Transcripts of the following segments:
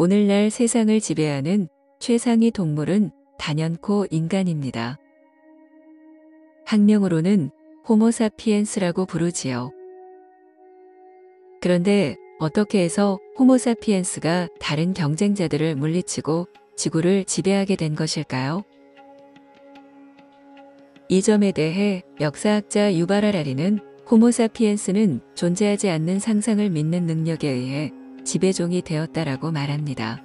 오늘날 세상을 지배하는 최상위 동물은 단연코 인간입니다. 학명으로는 호모사피엔스라고 부르지요. 그런데 어떻게 해서 호모사피엔스가 다른 경쟁자들을 물리치고 지구를 지배하게 된 것일까요? 이 점에 대해 역사학자 유발 하라리는 호모사피엔스는 존재하지 않는 상상을 믿는 능력에 의해 지배종이 되었다라고 말합니다.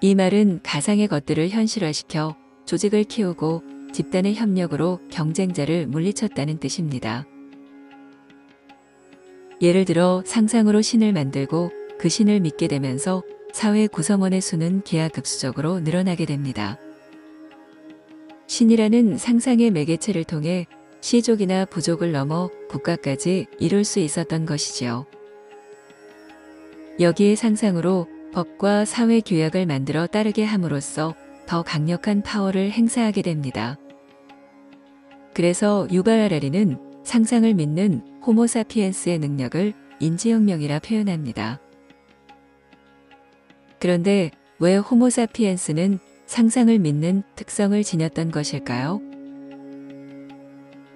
이 말은 가상의 것들을 현실화시켜 조직을 키우고 집단의 협력으로 경쟁자를 물리쳤다는 뜻입니다. 예를 들어 상상으로 신을 만들고 그 신을 믿게 되면서 사회 구성원의 수는 기하급수적으로 늘어나게 됩니다. 신이라는 상상의 매개체를 통해 시족이나 부족을 넘어 국가까지 이룰 수 있었던 것이지요. 여기에 상상으로 법과 사회 규약을 만들어 따르게 함으로써 더 강력한 파워를 행사하게 됩니다. 그래서 유발 하라리는 상상을 믿는 호모사피엔스의 능력을 인지혁명이라 표현합니다. 그런데 왜 호모사피엔스는 상상을 믿는 특성을 지녔던 것일까요?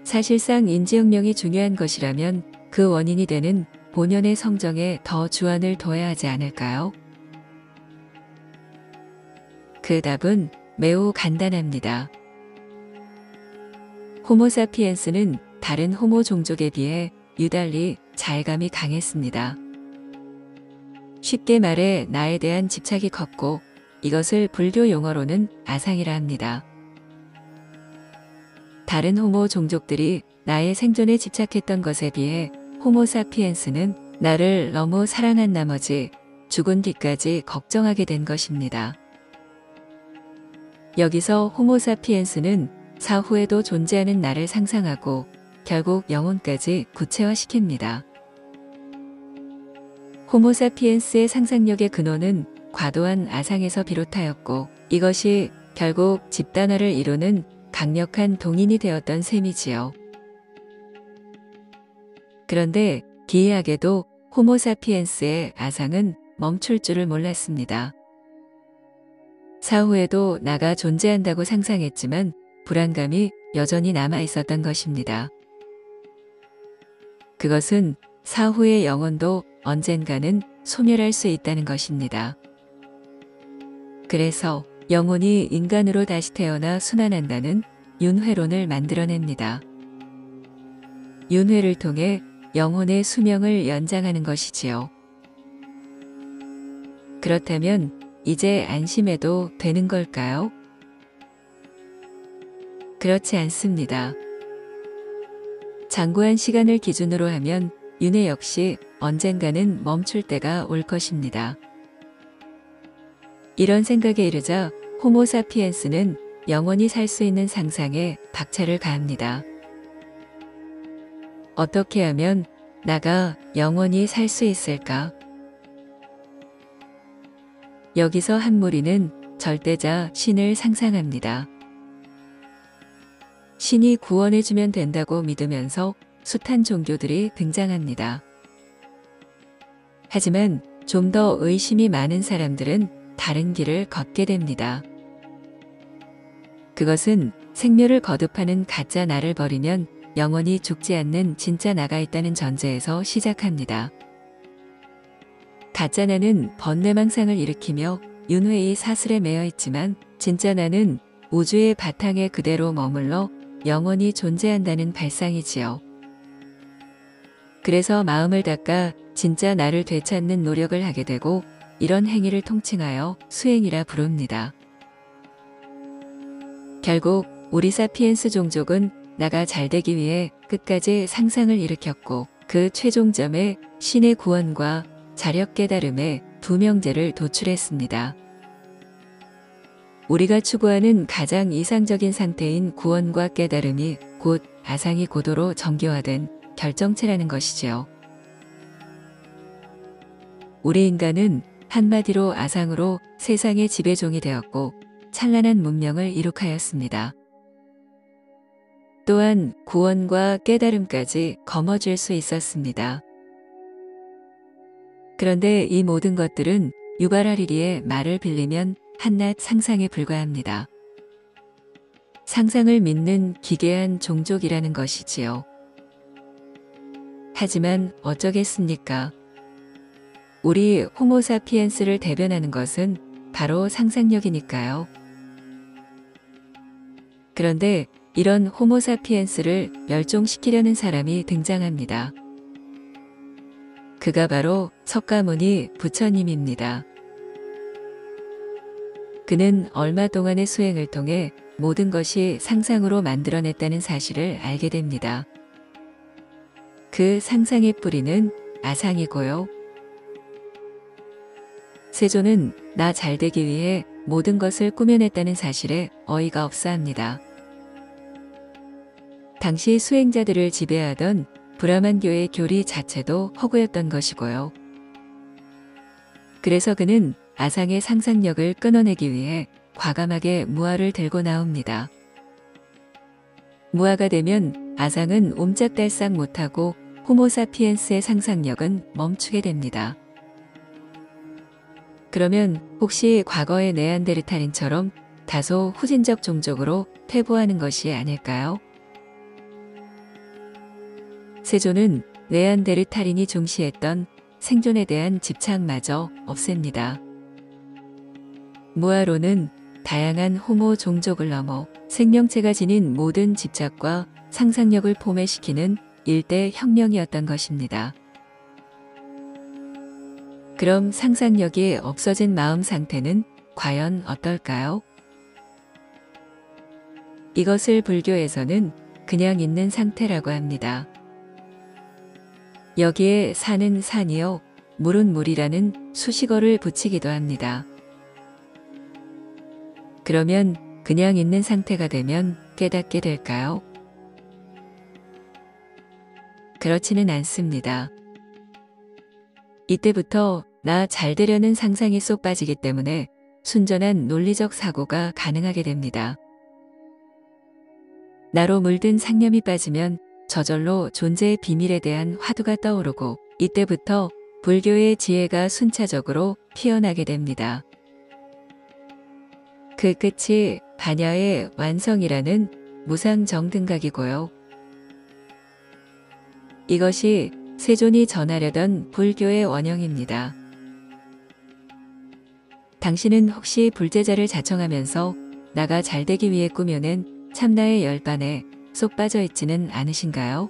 사실상 인지혁명이 중요한 것이라면 그 원인이 되는 본연의 성정에 더 주안을 둬야 하지 않을까요? 그 답은 매우 간단합니다. 호모사피엔스는 다른 호모 종족에 비해 유달리 자애감이 강했습니다. 쉽게 말해 나에 대한 집착이 컸고 이것을 불교 용어로는 아상이라 합니다. 다른 호모 종족들이 나의 생존에 집착했던 것에 비해 호모사피엔스는 나를 너무 사랑한 나머지 죽은 뒤까지 걱정하게 된 것입니다. 여기서 호모사피엔스는 사후에도 존재하는 나를 상상하고 결국 영혼까지 구체화시킵니다. 호모사피엔스의 상상력의 근원은 과도한 아상에서 비롯하였고 이것이 결국 집단화를 이루는 강력한 동인이 되었던 셈이지요. 그런데 기이하게도 호모사피엔스의 아상은 멈출 줄을 몰랐습니다. 사후에도 나가 존재한다고 상상했지만 불안감이 여전히 남아 있었던 것입니다. 그것은 사후의 영혼도 언젠가는 소멸할 수 있다는 것입니다. 그래서 영혼이 인간으로 다시 태어나 순환한다는 윤회론을 만들어냅니다. 윤회를 통해 영혼의 수명을 연장하는 것이지요. 그렇다면 이제 안심해도 되는 걸까요? 그렇지 않습니다. 장구한 시간을 기준으로 하면 윤회 역시 언젠가는 멈출 때가 올 것입니다. 이런 생각에 이르자 호모사피엔스는 영원히 살 수 있는 상상에 박차를 가합니다. 어떻게 하면 나가 영원히 살 수 있을까? 여기서 한 무리는 절대자 신을 상상합니다. 신이 구원해주면 된다고 믿으면서 숱한 종교들이 등장합니다. 하지만 좀 더 의심이 많은 사람들은 다른 길을 걷게 됩니다. 그것은 생멸을 거듭하는 가짜 나를 버리면 영원히 죽지 않는 진짜 나가 있다는 전제에서 시작합니다. 가짜 나는 번뇌망상을 일으키며 윤회의 사슬에 매여 있지만 진짜 나는 우주의 바탕에 그대로 머물러 영원히 존재한다는 발상이지요. 그래서 마음을 닦아 진짜 나를 되찾는 노력을 하게 되고 이런 행위를 통칭하여 수행이라 부릅니다. 결국 우리 사피엔스 종족은 나가 잘되기 위해 끝까지 상상을 일으켰고 그 최종점에 신의 구원과 자력 깨달음의 두 명제를 도출했습니다. 우리가 추구하는 가장 이상적인 상태인 구원과 깨달음이 곧 아상이 고도로 정교화된 결정체라는 것이지요. 우리 인간은 한마디로 아상으로 세상의 지배종이 되었고 찬란한 문명을 이룩하였습니다. 또한 구원과 깨달음까지 거머쥘 수 있었습니다. 그런데 이 모든 것들은 유발 하리리의 말을 빌리면 한낱 상상에 불과합니다. 상상을 믿는 기괴한 종족이라는 것이지요. 하지만 어쩌겠습니까? 우리 호모사피엔스를 대변하는 것은 바로 상상력이니까요. 그런데 이런 호모사피엔스를 멸종시키려는 사람이 등장합니다. 그가 바로 석가모니 부처님입니다. 그는 얼마 동안의 수행을 통해 모든 것이 상상으로 만들어냈다는 사실을 알게 됩니다. 그 상상의 뿌리는 아상이고요. 세존은 나 잘되기 위해 모든 것을 꾸며냈다는 사실에 어이가 없어합니다. 당시 수행자들을 지배하던 브라만교의 교리 자체도 허구였던 것이고요. 그래서 그는 아상의 상상력을 끊어내기 위해 과감하게 무아를 들고 나옵니다. 무아가 되면 아상은 옴짝달싹 못하고 호모사피엔스의 상상력은 멈추게 됩니다. 그러면 혹시 과거의 네안데르탈인처럼 다소 후진적 종족으로 퇴보하는 것이 아닐까요? 세존은 네안데르탈인이 중시했던 생존에 대한 집착마저 없앱니다. 무아로는 다양한 호모 종족을 넘어 생명체가 지닌 모든 집착과 상상력을 포매시키는 일대 혁명이었던 것입니다. 그럼 상상력이 없어진 마음 상태는 과연 어떨까요? 이것을 불교에서는 그냥 있는 상태라고 합니다. 여기에 산은 산이요, 물은 물이라는 수식어를 붙이기도 합니다. 그러면 그냥 있는 상태가 되면 깨닫게 될까요? 그렇지는 않습니다. 이때부터 나 잘되려는 상상이 쏙 빠지기 때문에 순전한 논리적 사고가 가능하게 됩니다. 나로 물든 상념이 빠지면 저절로 존재의 비밀에 대한 화두가 떠오르고 이때부터 불교의 지혜가 순차적으로 피어나게 됩니다. 그 끝이 반야의 완성이라는 무상정등각이고요. 이것이 세존이 전하려던 불교의 원형입니다. 당신은 혹시 불제자를 자청하면서 나가 잘되기 위해 꾸며낸 참나의 열반에 쏙 빠져 있지는 않으신가요?